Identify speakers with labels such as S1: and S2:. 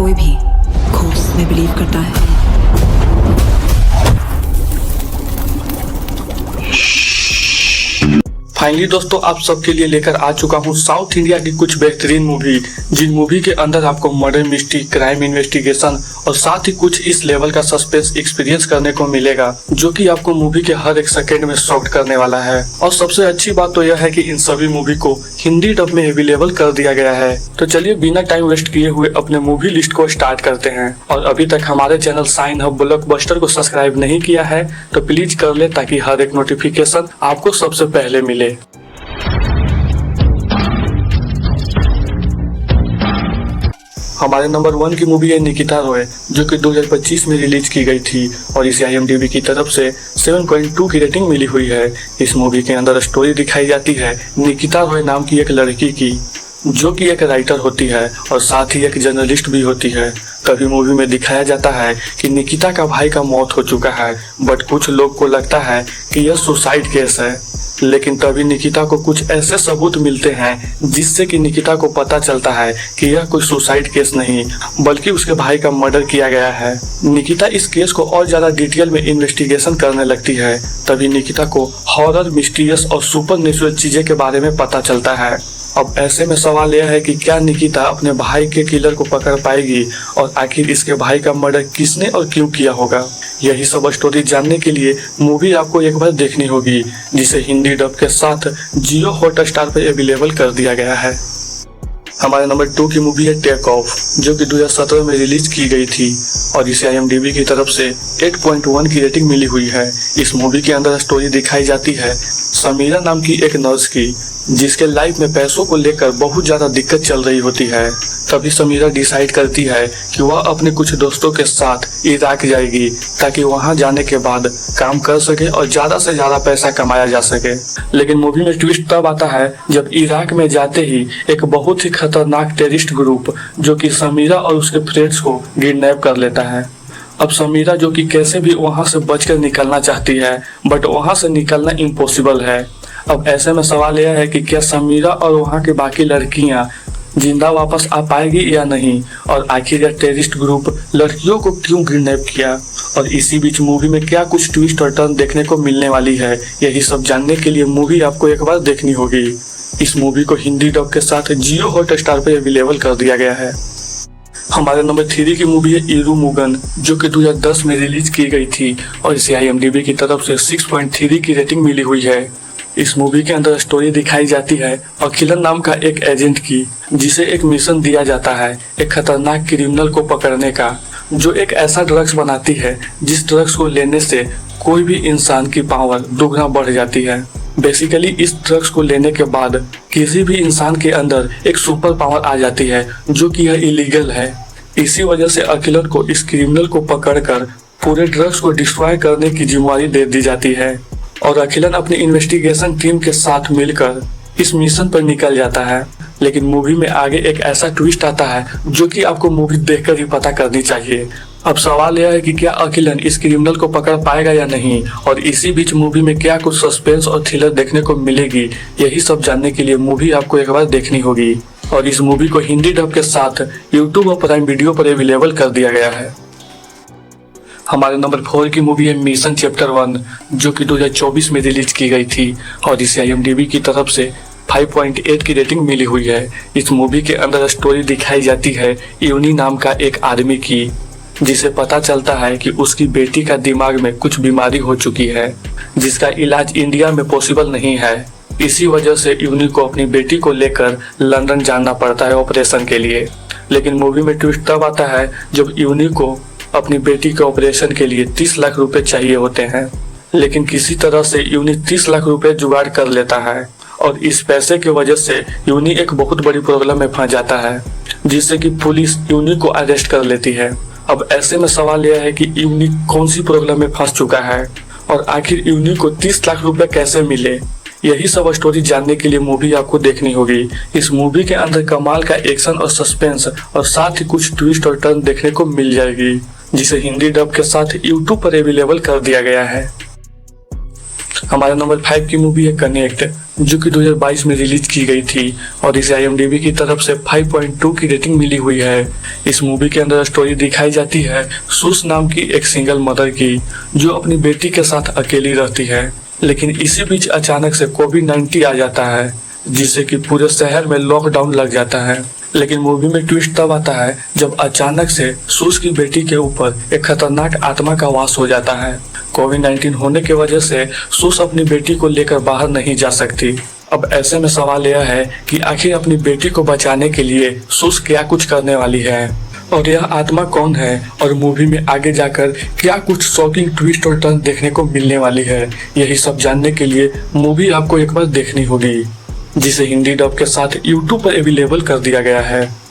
S1: कोई भी खोज में बिलीव करता है।
S2: फाइनली दोस्तों, आप सबके लिए लेकर आ चुका हूँ साउथ इंडिया की कुछ बेहतरीन मूवी, जिन मूवी के अंदर आपको मर्डर मिस्ट्री, क्राइम इन्वेस्टिगेशन और साथ ही कुछ इस लेवल का सस्पेंस एक्सपीरियंस करने को मिलेगा, जो कि आपको मूवी के हर एक सेकंड में शॉक करने वाला है। और सबसे अच्छी बात तो यह है कि इन सभी मूवी को हिंदी डब में अवेलेबल कर दिया गया है। तो चलिए बिना टाइम वेस्ट किए हुए अपने मूवी लिस्ट को स्टार्ट करते हैं। और अभी तक हमारे चैनल साइन हब ब्लॉकबस्टर को सब्सक्राइब नहीं किया है तो प्लीज कर ले, ताकि हर एक नोटिफिकेशन आपको सबसे पहले मिले। हमारे नंबर 1 की मूवी है निकिता रॉय, जो कि 2025 में रिलीज की गई थी और इसे IMDb की तरफ से 7.2 की रेटिंग मिली हुई है। इस मूवी के अंदर स्टोरी दिखाई जाती है निकिता रॉय नाम की एक लड़की की, जो कि एक राइटर होती है और साथ ही एक जर्नलिस्ट भी होती है। तभी मूवी में दिखाया जाता है कि निकिता का भाई का मौत हो चुका है, बट कुछ लोग को लगता है कि यह सुसाइड केस है। लेकिन तभी निकिता को कुछ ऐसे सबूत मिलते हैं जिससे कि निकिता को पता चलता है कि यह कोई सुसाइड केस नहीं, बल्कि उसके भाई का मर्डर किया गया है। निकिता इस केस को और ज्यादा डिटेल में इन्वेस्टिगेशन करने लगती है। तभी निकिता को हॉरर, मिस्टीरियस और सुपरनेचुरल चीजें के बारे में पता चलता है। अब ऐसे में सवाल यह है कि क्या निकिता अपने भाई के किलर को पकड़ पाएगी और आखिर इसके भाई का मर्डर किसने और क्यों किया होगा। यही सब स्टोरी जानने के लिए मूवी आपको एक बार देखनी होगी, जिसे हिंदी डब के साथ जियो हॉटस्टार पर अवेलेबल कर दिया गया है। हमारे नंबर 2 की मूवी है टेक ऑफ, जो कि 2017 में रिलीज की गई थी और इसे IMDb की तरफ से 8.1 की रेटिंग मिली हुई है। इस मूवी के अंदर स्टोरी दिखाई जाती है समीरा नाम की एक नर्स की, जिसके लाइफ में पैसों को लेकर बहुत ज्यादा दिक्कत चल रही होती है। तभी समीरा डिसाइड करती है कि वह अपने कुछ दोस्तों के साथ इराक जाएगी, ताकि वहां जाने के बाद काम कर सके और ज्यादा से ज्यादा पैसा कमाया जा सके। लेकिन मूवी में ट्विस्ट तब आता है जब इराक में जाते ही एक बहुत ही खतरनाक टेररिस्ट ग्रुप, जो कि समीरा और उसके फ्रेंड्स को किडनैप कर लेता है। अब समीरा, जो कि कैसे भी वहां से बचकर निकलना चाहती है, बट वहां से निकलना इम्पॉसिबल है। अब ऐसे में सवाल यह है कि क्या समीरा और वहां की बाकी लड़कियां जिंदा वापस आ पाएगी या नहीं, और आखिर यह टेररिस्ट ग्रुप लड़कियों को क्यों किडनैप किया, और इसी बीच मूवी में क्या कुछ ट्विस्ट और टर्न देखने को मिलने वाली है। यही सब जानने के लिए मूवी आपको एक बार देखनी होगी। इस मूवी को हिंदी डब के साथ जियो हॉटस्टार पर अवेलेबल कर दिया गया है। हमारे नंबर 3 की मूवी है इरुमुगन, जो कि 2010 में रिलीज की गई थी और इसे IMDb की तरफ से 6.3 की रेटिंग मिली हुई है। इस मूवी के अंदर स्टोरी दिखाई जाती है अखिलन नाम का एक एजेंट की, जिसे एक मिशन दिया जाता है एक खतरनाक क्रिमिनल को पकड़ने का, जो एक ऐसा ड्रग्स बनाती है जिस ड्रग्स को लेने से कोई भी इंसान की पावर दुगना बढ़ जाती है। बेसिकली इस ड्रग्स को लेने के बाद किसी भी इंसान के अंदर एक सुपर पावर आ जाती है, जो कि यह इलीगल है। इसी वजह से अखिलन को इस क्रिमिनल को पकड़कर पूरे ड्रग्स को डिस्ट्रॉय करने की जिम्मेदारी दे दी जाती है और अखिलन अपनी इन्वेस्टिगेशन टीम के साथ मिलकर इस मिशन पर निकल जाता है। लेकिन मूवी में आगे एक ऐसा ट्विस्ट आता है जो कि आपको मूवी देखकर ही पता करनी चाहिए। अब सवाल यह है कि क्या अखिलन इस क्रिमिनल को पकड़ पाएगा या नहीं, और इसी बीच मूवी में क्या कुछ सस्पेंस और थ्रिलर देखने को मिलेगी। यही सब जानने के लिए मूवी आपको एक बार देखनी होगी और इस मूवी को हिंदी डब के साथ यूट्यूब और प्राइम वीडियो पर अवेलेबल कर दिया गया है। हमारे नंबर 4 की मूवी है मिशन चैप्टर 1, जो कि 2024 में रिलीज की गई थी और इसे IMDb की तरफ से 5.8 की रेटिंग मिली हुई है। इस मूवी के अंदर स्टोरी दिखाई जाती है यूनी नाम का एक आदमी की, जिसे पता चलता है कि उसकी बेटी का दिमाग में कुछ बीमारी हो चुकी है, जिसका इलाज इंडिया में पॉसिबल नहीं है। इसी वजह से यूनी को अपनी बेटी को लेकर लंदन जाना पड़ता है ऑपरेशन के लिए। लेकिन मूवी में ट्विस्ट तब आता है जब यूनी को अपनी बेटी के ऑपरेशन के लिए 30 लाख रुपए चाहिए होते हैं, लेकिन किसी तरह से यूनी 30 लाख रुपए जुगाड़ कर लेता है और इस पैसे की वजह से यूनी एक बहुत बड़ी प्रॉब्लम में फंस जाता है, जिससे कि पुलिस यूनी को अरेस्ट कर लेती है। अब ऐसे में सवाल यह है कि यूनी कौन सी प्रॉब्लम में फंस चुका है और आखिर यूनी को 30 लाख रुपए कैसे मिले। यही सब स्टोरी जानने के लिए मूवी आपको देखनी होगी। इस मूवी के अंदर कमाल का एक्शन और सस्पेंस और साथ ही कुछ ट्विस्ट और टर्न देखने को मिल जाएगी, जिसे हिंदी डब के साथ यूट्यूब पर अवेलेबल कर दिया गया है। हमारे नंबर 5 की मूवी है कनेक्ट, जो कि 2022 में रिलीज की गई थी और इसे IMDb की तरफ से 5.2 की रेटिंग मिली हुई है। इस मूवी के अंदर स्टोरी दिखाई जाती है सुस नाम की एक सिंगल मदर की, जो अपनी बेटी के साथ अकेली रहती है। लेकिन इसी बीच अचानक से कोविड-19 आ जाता है, जिससे कि पूरे शहर में लॉकडाउन लग जाता है। लेकिन मूवी में ट्विस्ट तब आता है जब अचानक से सुस की बेटी के ऊपर एक खतरनाक आत्मा का वास हो जाता है। कोविड-19 होने की वजह से सुस अपनी बेटी को लेकर बाहर नहीं जा सकती। अब ऐसे में सवाल यह है कि आखिर अपनी बेटी को बचाने के लिए सुस क्या कुछ करने वाली है और यह आत्मा कौन है, और मूवी में आगे जाकर क्या कुछ शॉकिंग ट्विस्ट और टर्न देखने को मिलने वाली है। यही सब जानने के लिए मूवी आपको एक बार देखनी होगी, जिसे हिंदी डब के साथ YouTube पर अवेलेबल कर दिया गया है।